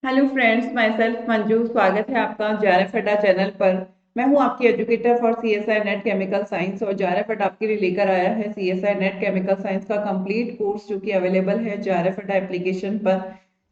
Hello friends, my self Manju. स्वागत है आपका जेआरएफ अड्डा चैनल पर। मैं हूं आपकी educator for CSI net chemical science और जेआरएफ अड्डा आपके लिए लेकर आया है सीएसआई नेट केमिकल साइंस का कंप्लीट कोर्स जो कि अवेलेबल है जेआरएफ अड्डा एप्लीकेशन पर।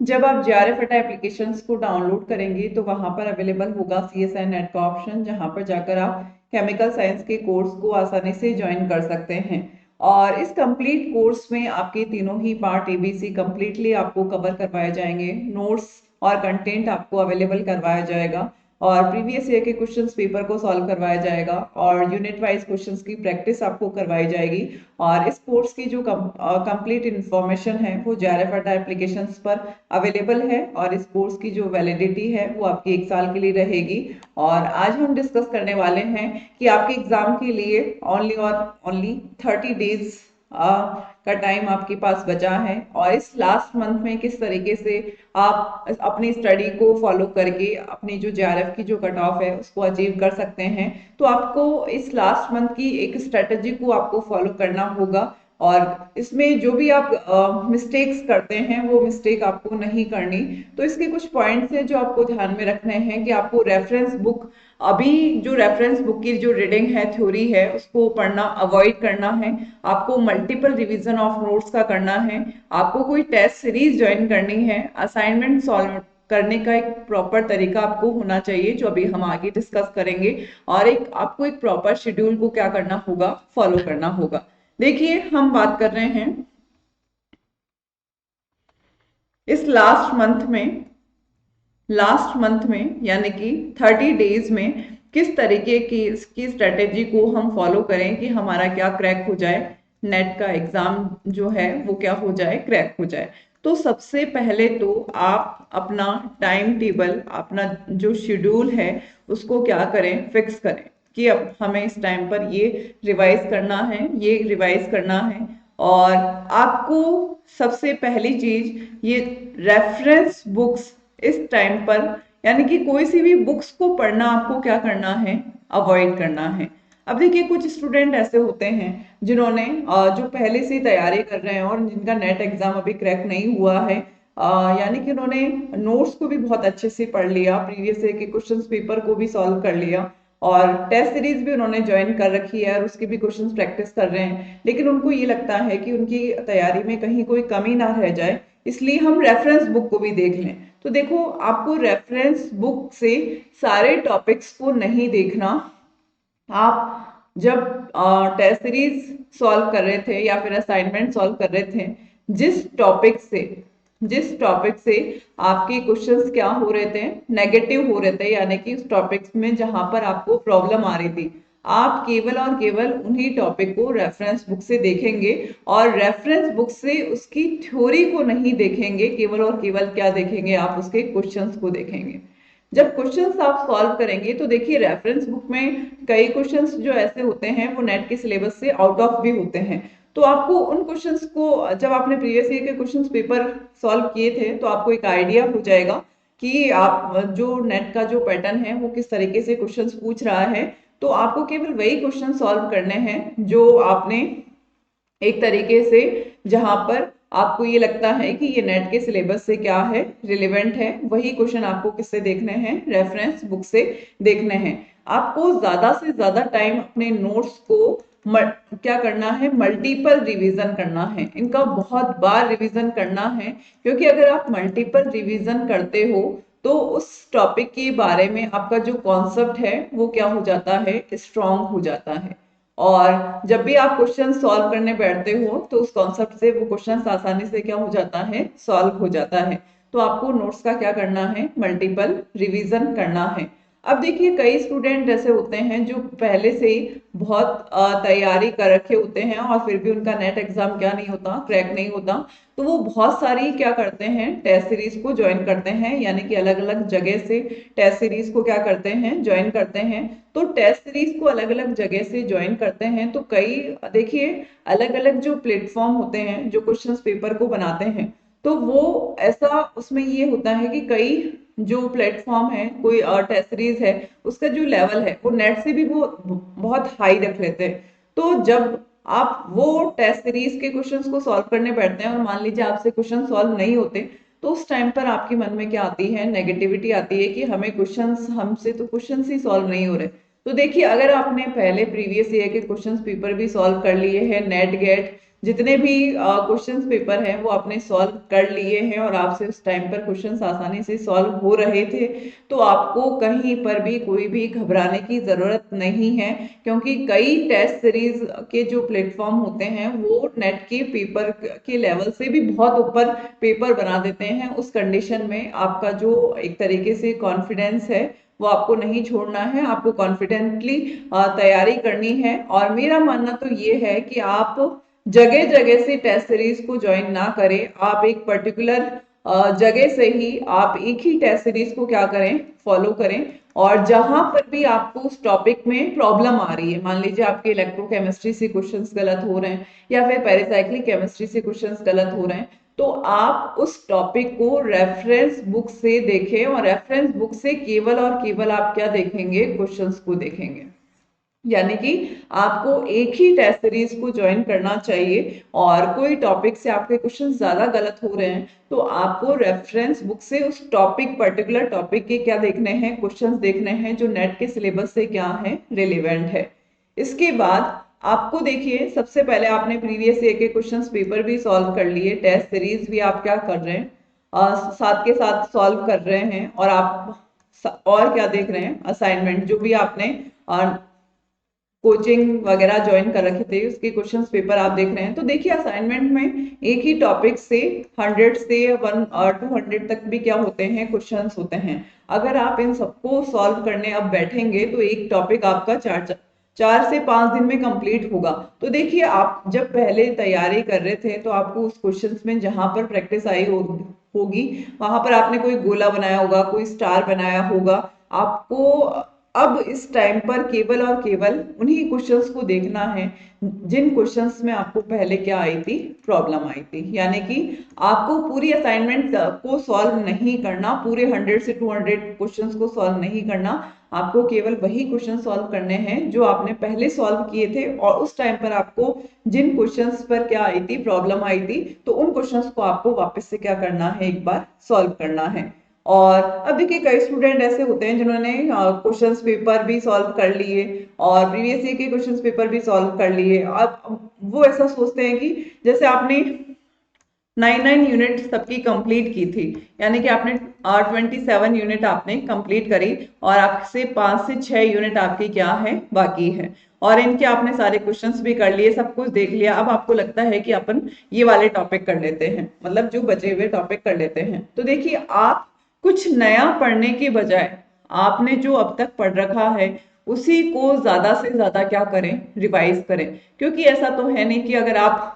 जब आप जेआरएफ अड्डा एप्लीकेशन को डाउनलोड करेंगे तो वहां पर अवेलेबल होगा सीएसआई नेट का ऑप्शन, जहां पर जाकर आप केमिकल साइंस के कोर्स को आसानी से ज्वाइन कर सकते हैं। और इस कंप्लीट कोर्स में आपके तीनों ही पार्ट एबीसी कंप्लीटली आपको कवर करवाए जाएंगे। नोट्स और कंटेंट आपको अवेलेबल करवाया जाएगा और प्रीवियस ईयर के क्वेश्चंस पेपर को सॉल्व करवाया जाएगा और यूनिट वाइज क्वेश्चंस की प्रैक्टिस आपको करवाई जाएगी। और इस कोर्स की जो कंप्लीट इंफॉर्मेशन है वो जेआरएफ अड्डा एप्लीकेशंस पर अवेलेबल है और इस कोर्स की जो वैलिडिटी है वो आपकी 1 साल के लिए रहेगी। और आज हम डिस्कस करने वाले हैं कि आपके एग्जाम के लिए ओनली 30 डेज का टाइम आपके पास बचा है और इस लास्ट मंथ में किस तरीके से आप अपनी स्टडी को फॉलो करके अपनी जो जेआरएफ की जो कट ऑफ है उसको अचीव कर सकते हैं। तो आपको इस लास्ट मंथ की एक स्ट्रेटजी को आपको फॉलो करना होगा और इसमें जो भी आप मिस्टेक्स करते हैं वो मिस्टेक आपको नहीं करनी। तो इसके कुछ पॉइंट्स हैं जो आपको ध्यान में रखने हैं कि आपको रेफरेंस बुक, अभी जो रेफरेंस बुक की जो रीडिंग है, थ्योरी है, उसको पढ़ना अवॉइड करना है। आपको मल्टीपल रिवीजन ऑफ नोट्स का करना है। आपको कोई टेस्ट सीरीज ज्वाइन करनी है। असाइनमेंट सॉल्व करने का एक प्रॉपर तरीका आपको होना चाहिए जो अभी हम आगे डिस्कस करेंगे। और एक आपको एक प्रॉपर शेड्यूल को क्या करना होगा, फॉलो करना होगा। देखिए, हम बात कर रहे हैं इस लास्ट मंथ में यानी कि 30 डेज में किस तरीके की इसकी स्ट्रेटेजी को हम फॉलो करें कि हमारा क्या क्रैक हो जाए, नेट का एग्जाम जो है वो क्या हो जाए, क्रैक हो जाए। तो सबसे पहले तो आप अपना टाइम टेबल, अपना जो शेड्यूल है उसको क्या करें, फिक्स करें कि अब हमें इस टाइम पर ये रिवाइज करना है, ये रिवाइज करना है। और आपको सबसे पहली चीज ये रेफरेंस बुक्स इस टाइम पर, यानी कि कोई सी भी बुक्स को पढ़ना आपको क्या करना है, अवॉइड करना है। अब देखिए, कुछ स्टूडेंट ऐसे होते हैं जिन्होंने जो पहले से तैयारी कर रहे हैं और जिनका नेट एग्जाम अभी क्रैक नहीं हुआ है, यानी कि उन्होंने नोट्स को भी बहुत अच्छे से पढ़ लिया, प्रीवियस ईयर के क्वेश्चंस पेपर को भी सॉल्व कर लिया और टेस्ट सीरीज भी उन्होंने ज्वाइन कर रखी है और उसकी भी क्वेश्चंस प्रैक्टिस कर रहे हैं, लेकिन उनको ये लगता है कि उनकी तैयारी में कहीं कोई कमी ना रह जाए, इसलिए हम रेफरेंस बुक को भी देख लें। तो देखो, आपको रेफरेंस बुक से सारे टॉपिक्स को नहीं देखना। आप जब टेस्ट सीरीज सॉल्व कर रहे थे या फिर असाइनमेंट सॉल्व कर रहे थे, जिस टॉपिक से जिस टॉपिक से आपके क्वेश्चंस क्या हो रहे थे, नेगेटिव हो रहे थे, यानी कि उस टॉपिक्स में जहां पर आपको प्रॉब्लम आ रही थी, आप केवल और केवल उन्हीं टॉपिक को रेफरेंस बुक से देखेंगे और रेफरेंस बुक से उसकी थ्योरी को नहीं देखेंगे, केवल और केवल क्या देखेंगे, आप उसके क्वेश्चंस को देखेंगे। जब क्वेश्चंस आप सॉल्व करेंगे तो देखिए, रेफरेंस बुक में कई क्वेश्चंस जो ऐसे होते हैं वो नेट के सिलेबस से आउट ऑफ भी होते हैं। तो आपको उन क्वेश्चंस को, जब आपने प्रीवियस ईयर के क्वेश्चंस पेपर सॉल्व किए थे तो आपको एक आइडिया हो जाएगा कि आप जो नेट का जो पैटर्न है वो किस तरीके से क्वेश्चंस पूछ रहा है। तो आपको केवल वही क्वेश्चन सॉल्व करने हैं जो आपने एक तरीके से, जहां पर आपको ये लगता है कि ये नेट के सिलेबस से क्या है, रिलेवेंट है, वही क्वेश्चन आपको किससे देखने हैं, रेफरेंस बुक से देखने हैं। आपको ज्यादा से ज्यादा टाइम अपने नोट्स को क्या करना है, मल्टीपल रिवीजन करना है, इनका बहुत बार रिवीजन करना है। क्योंकि अगर आप मल्टीपल रिवीजन करते हो तो उस टॉपिक के बारे में आपका जो कॉन्सेप्ट है वो क्या हो जाता है, स्ट्रांग हो जाता है। और जब भी आप क्वेश्चन सॉल्व करने बैठते हो तो उस कॉन्सेप्ट से वो क्वेश्चन आसानी से क्या हो जाता है, सॉल्व हो जाता है। तो आपको नोट्स का क्या करना है, मल्टीपल रिवीजन करना है। अब देखिए, कई स्टूडेंट ऐसे होते हैं जो पहले से ही बहुत तैयारी कर रखे होते हैं और फिर भी उनका नेट एग्जाम क्या नहीं होता, क्रैक नहीं होता। तो वो बहुत सारी क्या करते हैं, टेस्ट सीरीज को ज्वाइन करते हैं, यानी कि अलग अलग जगह से टेस्ट सीरीज को क्या करते हैं, ज्वाइन करते हैं। तो टेस्ट सीरीज को अलग अलग जगह से ज्वाइन करते हैं तो कई, देखिए, अलग अलग जो प्लेटफॉर्म होते हैं जो क्वेश्चंस पेपर को बनाते हैं, तो वो ऐसा उसमें ये होता है कि कई जो प्लेटफॉर्म है, कोई टेस्ट सीरीज है, उसका जो लेवल है वो नेट से भी वो बहुत हाई रख लेते हैं। तो जब आप वो टेस्ट सीरीज के क्वेश्चंस को सॉल्व करने बैठते हैं और मान लीजिए आपसे क्वेश्चन सॉल्व नहीं होते, तो उस टाइम पर आपके मन में क्या आती है, नेगेटिविटी आती है कि हमें क्वेश्चंस, हमसे तो क्वेश्चंस ही सॉल्व नहीं हो रहे। तो देखिए, अगर आपने पहले प्रीवियस ईयर के क्वेश्चंस पेपर भी सॉल्व कर लिए हैं, नेट गेट जितने भी क्वेश्चंस पेपर हैं वो आपने सॉल्व कर लिए हैं और आपसे उस टाइम पर क्वेश्चंस आसानी से सॉल्व हो रहे थे, तो आपको कहीं पर भी कोई भी घबराने की जरूरत नहीं है, क्योंकि कई टेस्ट सीरीज के जो प्लेटफॉर्म होते हैं वो नेट के पेपर के लेवल से भी बहुत ऊपर पेपर बना देते हैं। उस कंडीशन में आपका जो एक तरीके से कॉन्फिडेंस है वो आपको नहीं छोड़ना है, आपको कॉन्फिडेंटली तैयारी करनी है। और मेरा मानना तो ये है कि आप जगह जगह से टेस्ट सीरीज को ज्वाइन ना करें, आप एक पर्टिकुलर जगह से ही आप एक ही टेस्ट सीरीज को क्या करें, फॉलो करें। और जहां पर भी आपको उस टॉपिक में प्रॉब्लम आ रही है, मान लीजिए आपके इलेक्ट्रोकेमिस्ट्री से क्वेश्चंस गलत हो रहे हैं या फिर पेरिसाइक्लिक केमिस्ट्री से क्वेश्चंस गलत हो रहे हैं, तो आप उस टॉपिक को रेफरेंस बुक से देखें और रेफरेंस बुक से केवल और केवल आप क्या देखेंगे, क्वेश्चंस को देखेंगे। यानी कि आपको एक ही टेस्ट सीरीज को ज्वाइन करना चाहिए, और कोई टॉपिक से आपके क्वेश्चन ज्यादा गलत हो रहे हैं तो आपको रेफरेंस बुक से उस टॉपिक, पर्टिकुलर टॉपिक के क्या देखने हैं, क्वेश्चंस देखने हैं जो नेट के सिलेबस से क्या है, रिलेवेंट है। इसके बाद आपको देखिए, सबसे पहले आपने प्रीवियस ईयर के क्वेश्चंस पेपर भी सॉल्व कर लिए, टेस्ट सीरीज भी आप क्या कर रहे हैं, साथ के साथ सॉल्व कर रहे हैं, और आप और क्या देख रहे हैं, असाइनमेंट जो भी आपने कोचिंग वगैरह ज्वाइन कर रखे थे उसके क्वेश्चंस पेपर आप देख रहे हैं। तो देखिए, असाइनमेंट में एक ही टॉपिक से 100 से 200 तक भी क्या होते हैं, क्वेश्चंस होते हैं। अगर आप इन सबको सॉल्व करने अब बैठेंगे तो एक टॉपिक आपका 4 से 5 दिन में कंप्लीट होगा। तो देखिए, आप जब पहले तैयारी कर रहे थे तो आपको उस क्वेश्चंस में जहां पर प्रैक्टिस आई होगी वहां पर आपने कोई गोला बनाया होगा, कोई स्टार बनाया होगा। आपको अब इस टाइम पर केवल और केवल उन्हीं क्वेश्चंस को देखना है जिन क्वेश्चंस में आपको पहले क्या आई थी, प्रॉब्लम आई थी। यानी कि आपको पूरी असाइनमेंट को सॉल्व नहीं करना, पूरे 100 से 200 क्वेश्चंस को सॉल्व नहीं करना, आपको केवल वही क्वेश्चन सॉल्व करने हैं जो आपने पहले सॉल्व किए थे, और उस टाइम पर आपको जिन क्वेश्चंस पर क्या आई थी, प्रॉब्लम आई थी, तो उन क्वेश्चंस को आपको वापस से क्या करना है, एक बार सॉल्व करना है। और अब देखिए, कई स्टूडेंट ऐसे होते हैं जिन्होंने क्वेश्चंस पेपर भी सॉल्व कर लिए और प्रीवियस ईयर के क्वेश्चंस पेपर भी सॉल्व कर लिए। अब वो ऐसा सोचते हैं कि जैसे आपने 9 यूनिट सबकी कंप्लीट की थी, यानी कि आपने 27 यूनिट आपने कंप्लीट करी और आपसे 5 से 6 यूनिट आपकी क्या है, बाकी है, और इनके आपने सारे क्वेश्चंस भी कर लिए, सब कुछ देख लिया। अब आपको लगता है कि अपन ये वाले टॉपिक कर लेते हैं, मतलब जो बचे हुए टॉपिक कर लेते हैं। तो देखिए, आप कुछ नया पढ़ने के बजाय आपने जो अब तक पढ़ रखा है उसी को ज्यादा से ज्यादा क्या करें, रिवाइज करें। क्योंकि ऐसा तो है नहीं कि अगर आप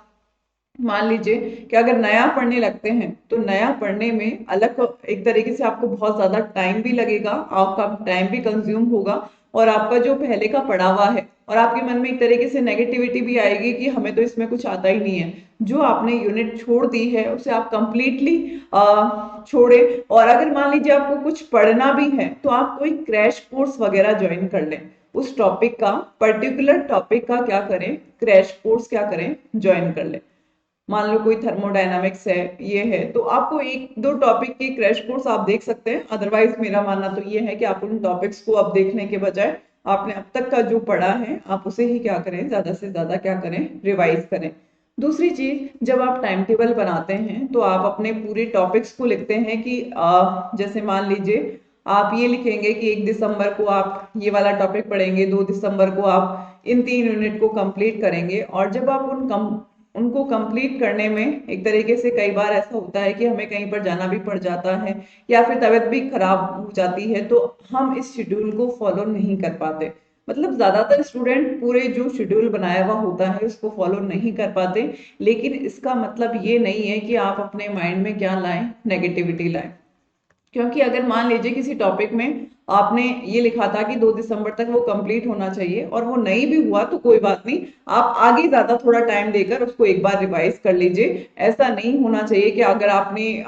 मान लीजिए कि अगर नया पढ़ने लगते हैं तो नया पढ़ने में अलग एक तरीके से आपको बहुत ज्यादा टाइम भी लगेगा, आपका टाइम भी कंज्यूम होगा, और आपका जो पहले का पढ़ा हुआ है, और आपके मन में एक तरीके से नेगेटिविटी भी आएगी कि हमें तो इसमें कुछ आता ही नहीं है। जो आपने यूनिट छोड़ दी है उसे आप कंप्लीटली छोड़े, और अगर मान लीजिए आपको कुछ पढ़ना भी है तो आप कोई क्रैश कोर्स वगैरह ज्वाइन कर लें, उस टॉपिक का, पर्टिकुलर टॉपिक का क्या करें, क्रैश कोर्स क्या करें, ज्वाइन कर लें। मान लो कोई थर्मोडायनामिक्स है, ये है, तो आपको एक दो टॉपिक के क्रैश कोर्स आप देख सकते हैं। अदरवाइज मेरा मानना तो ये है कि आप उन टॉपिक्स को अब देखने के बजाय आपने अब तक का जो पढ़ा है आप उसे ही क्या करें, ज्यादा से ज्यादा क्या करें, रिवाइज करें। दूसरी चीज, जब आप टाइम टेबल बनाते हैं तो आप अपने पूरे टॉपिक्स को लिखते हैं कि जैसे मान लीजिए आप ये लिखेंगे कि 1 दिसंबर को आप ये वाला टॉपिक पढ़ेंगे, 2 दिसंबर को आप इन 3 यूनिट को कंप्लीट करेंगे। और जब आप उनको कंप्लीट करने में एक तरीके से कई बार ऐसा होता है कि हमें कहीं पर जाना भी पड़ जाता है या फिर तबीयत भी खराब हो जाती है, तो हम इस शेड्यूल को फॉलो नहीं कर पाते। मतलब ज्यादातर स्टूडेंट पूरे जो शेड्यूल बनाया हुआ होता है उसको फॉलो नहीं कर पाते, लेकिन इसका मतलब ये नहीं है कि आप अपने माइंड में क्या लाएं, नेगेटिविटी लाएं। क्योंकि अगर मान लीजिए किसी टॉपिक में आपने ये लिखा था कि 2 दिसंबर तक वो कंप्लीट होना चाहिए और वो नहीं भी हुआ तो कोई बात नहीं, आप आगे ज्यादा थोड़ा टाइम देकर उसको एक बार रिवाइज कर लीजिए। ऐसा नहीं होना चाहिए कि अगर आपने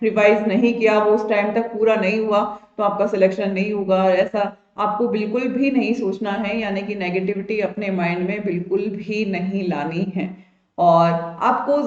रिवाइज नहीं किया, वो उस टाइम तक पूरा नहीं हुआ तो आपका सिलेक्शन नहीं होगा, ऐसा आपको बिल्कुल भी नहीं सोचना है। यानी कि नेगेटिविटी अपने माइंड में बिल्कुल भी नहीं लानी है। और आपको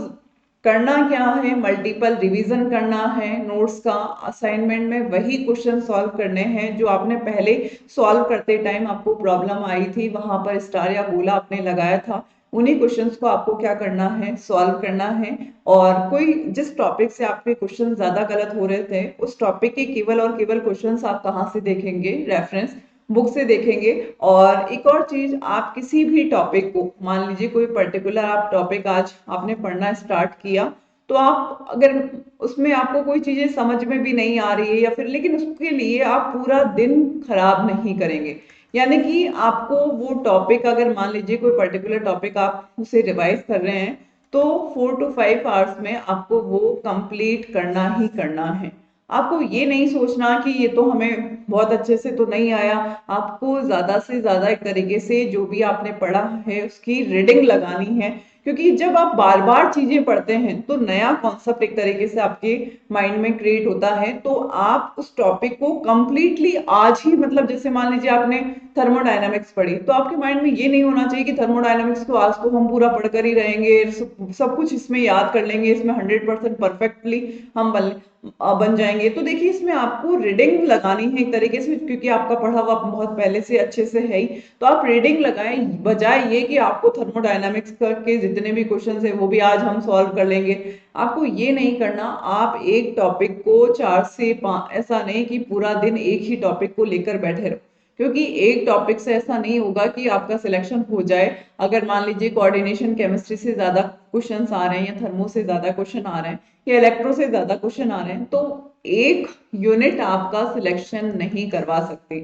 करना क्या है, मल्टीपल रिवीजन करना है नोट्स का। असाइनमेंट में वही क्वेश्चन सॉल्व करने हैं जो आपने पहले सॉल्व करते टाइम आपको प्रॉब्लम आई थी, वहां पर स्टार या गोला आपने लगाया था, उन्हीं क्वेश्चंस को आपको क्या करना है, सॉल्व करना है। और कोई जिस टॉपिक से आपके क्वेश्चन ज्यादा गलत हो रहे थे उस टॉपिक के केवल और केवल क्वेश्चंस आप कहाँ से देखेंगे, रेफरेंस बुक से देखेंगे। और एक और चीज, आप किसी भी टॉपिक को, मान लीजिए कोई पर्टिकुलर आप टॉपिक आज आपने पढ़ना स्टार्ट किया, तो आप अगर उसमें आपको कोई चीजें समझ में भी नहीं आ रही है या फिर, लेकिन उसके लिए आप पूरा दिन खराब नहीं करेंगे। यानी कि आपको वो टॉपिक, अगर मान लीजिए कोई पर्टिकुलर टॉपिक आप उसे रिवाइज कर रहे हैं, तो 4 to 5 आवर्स में आपको वो कंप्लीट करना ही करना है। आपको ये नहीं सोचना कि ये तो हमें बहुत अच्छे से तो नहीं आया। आपको ज्यादा से ज्यादा एक तरीके से जो भी आपने पढ़ा है उसकी रीडिंग लगानी है, क्योंकि जब आप बार बार चीजें पढ़ते हैं तो नया कॉन्सेप्ट एक तरीके से आपके माइंड में क्रिएट होता है। तो आप उस टॉपिक को कंप्लीटली आज ही, मतलब जैसे मान लीजिए आपने थर्मोडायनामिक्स पढ़ी, तो आपके माइंड में ये नहीं होना चाहिए कि थर्मोडायनामिक्स तो आज तो हम पूरा पढ़कर ही रहेंगे, सब कुछ इसमें याद कर लेंगे, इसमें 100% परफेक्टली हम बन जाएंगे। तो देखिए इसमें आपको रीडिंग लगानी है एक तरीके से, क्योंकि आपका पढ़ा हुआ बहुत पहले से अच्छे से है ही। तो आप रीडिंग लगाएं, बजाय ये कि आपको थर्मोडायनामिक्स के जितने भी क्वेश्चन है वो भी आज हम सॉल्व कर लेंगे। आपको ये नहीं करना। आप एक टॉपिक को 4 से 5, ऐसा नहीं कि पूरा दिन एक ही टॉपिक को लेकर बैठे रहो, क्योंकि एक टॉपिक से ऐसा नहीं होगा कि आपका सिलेक्शन हो जाए। अगर मान लीजिए कोऑर्डिनेशन केमिस्ट्री से ज्यादा क्वेश्चंस आ रहे हैं या थर्मो से ज्यादा क्वेश्चन आ रहे हैं या इलेक्ट्रो से ज्यादा क्वेश्चन आ रहे हैं, तो एक यूनिट आपका सिलेक्शन नहीं करवा सकते।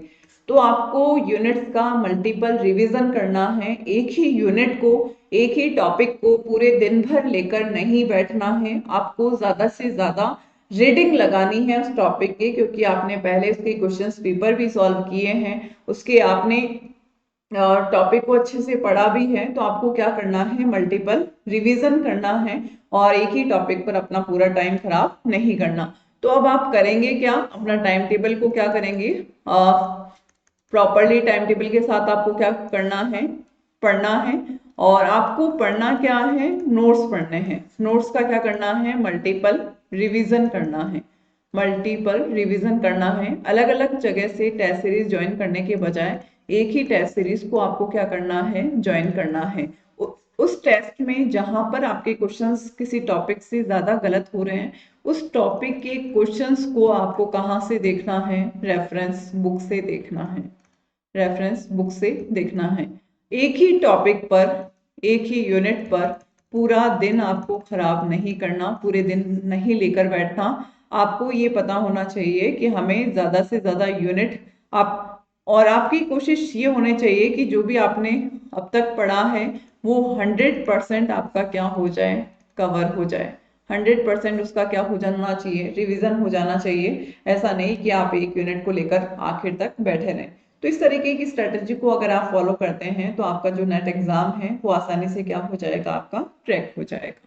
तो आपको यूनिट्स का मल्टीपल रिवीजन करना है। एक ही यूनिट को, एक ही टॉपिक को पूरे दिन भर लेकर नहीं बैठना है। आपको ज्यादा से ज्यादा रीडिंग लगानी है उस टॉपिक के, क्योंकि आपने पहले उसके क्वेश्चंस पेपर भी सॉल्व किए हैं, उसके आपने टॉपिक को अच्छे से पढ़ा भी है। तो आपको क्या करना है, मल्टीपल रिवीजन करना है और एक ही टॉपिक पर अपना पूरा टाइम खराब नहीं करना। तो अब आप करेंगे क्या, अपना टाइम टेबल को क्या करेंगे, प्रॉपरली टाइम टेबल के साथ आपको क्या करना है, पढ़ना है। और आपको पढ़ना क्या है, नोट्स पढ़ने हैं। नोट्स का क्या करना है, मल्टीपल रिवीजन करना है। मल्टीपल रिवीजन करना है। अलग अलग जगह से टेस्ट सीरीज ज्वाइन करने के बजाय एक ही टेस्ट सीरीज को आपको क्या करना है, ज्वाइन करना है। उस टेस्ट में जहां पर आपके क्वेश्चंस किसी टॉपिक से ज्यादा गलत हो रहे हैं, उस टॉपिक के क्वेश्चंस को आपको कहाँ से देखना है, रेफरेंस बुक से देखना है। रेफरेंस बुक से देखना है। एक ही टॉपिक पर, एक ही यूनिट पर पूरा दिन आपको खराब नहीं करना, पूरे दिन नहीं लेकर बैठना। आपको ये पता होना चाहिए कि हमें ज्यादा से ज्यादा यूनिट आप, और आपकी कोशिश ये होनी चाहिए कि जो भी आपने अब तक पढ़ा है वो 100% आपका क्या हो जाए, कवर हो जाए। 100% उसका क्या हो जाना चाहिए, रिवीजन हो जाना चाहिए। ऐसा नहीं कि आप एक यूनिट को लेकर आखिर तक बैठे रहें। तो इस तरीके की स्ट्रेटेजी को अगर आप फॉलो करते हैं तो आपका जो नेट एग्जाम है वो आसानी से क्या हो जाएगा, आपका क्रैक हो जाएगा।